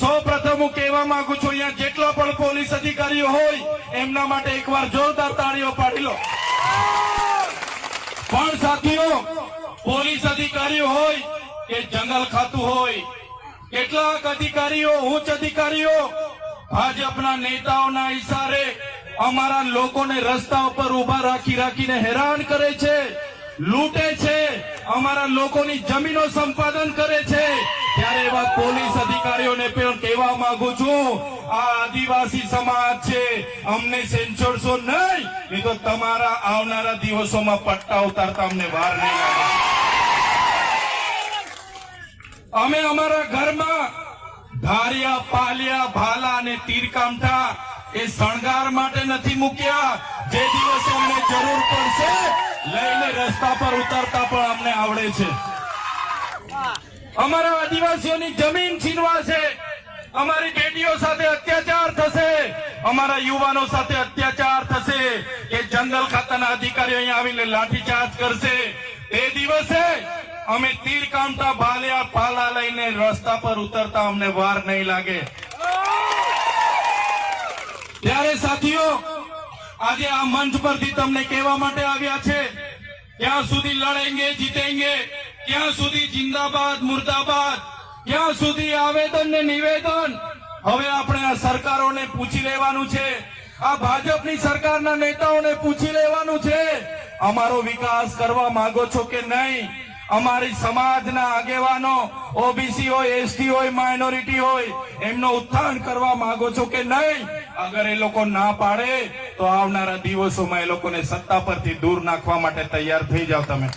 સૌપ્રથમ હું કહેવા માંગુ છું, અહીંયા જેટલા પણ પોલીસ અધિકારીઓ હોય એમના માટે એકવાર જોરદાર તાળીઓ પાડી લો. પણ સાથીઓ, પોલીસ અધિકારીઓ હોય કે જંગલ ખાતું હોય, કેટલાક અધિકારીઓ, ઉચ્ચ અધિકારીઓ ભાજપના નેતાઓના ઇશારે અમારા લોકોને રસ્તા ઉપર ઉભા રાખીને હેરાન કરે છે, લૂંટે છે, અમારા લોકોની જમીનો સંપાદન કરે છે. ત્યારે એવા પોલીસ અધિકારીઓને પણ કહેવા માંગુ છું, આ આદિવાસી સમાજ છે, અમને સેન્સરશો નહીં તો તમારા આવનારા દિવસોમાં પટ્ટા ઉતારતા અમને વાર નહીં લાગે. અમે અમારા ઘરમાં ધારિયા, પાલિયા, ભાલા અને તીરકામઠા એ શણગાર માટે નથી મૂક્યા. જે દિવસે અમને જરૂર પડશે લઈને રસ્તા પર ઉતરતા પણ અમને આવડે છે. અમારા આદિવાસીઓની જમીન છીનવાશે, અમારી બેટીઓ સાથે અત્યાચાર થશે, અમારા યુવાનો સાથે અત્યાચાર થશે, કે જંગલ ખાતાના અધિકારીઓ અહીંયા આવીને લાઠીચાર્જ કરશે. તે દિવસે અમે તીરકામઠા, ભાલિયા, પાલા લઈને રસ્તા પર ઉતરતા અમને વાર નહીં લાગે. ત્યારે સાથીઓ, આજે આ મંચ પરથી તમને કહેવા માટે આવ્યા છે, ક્યાં સુધી લડેંગે જીતેંગે, ક્યાં સુધી જિંદાબાદ મુર્દાબાદ, ક્યાં સુધી આવેદન ને નિવેદન. હવે આપણે આ સરકારોને પૂછી લેવાનું છે, આ ભાજપની સરકારના નેતાઓને પૂછી લેવાનું છે, અમારો વિકાસ કરવા માંગો છો કે નહીં? અમારી સમાજના આગેવાનો, ઓબીસી હોય, એસટી હોય, માઇનોરિટી હોય, એમનો ઉત્થાન કરવા માંગો છો કે નહીં? અગર એ લોકો ના પાડે તો આવનારા દિવસોમાં એ લોકોને સત્તા પરથી દૂર નાખવા માટે તૈયાર થઈ જાવ તમે.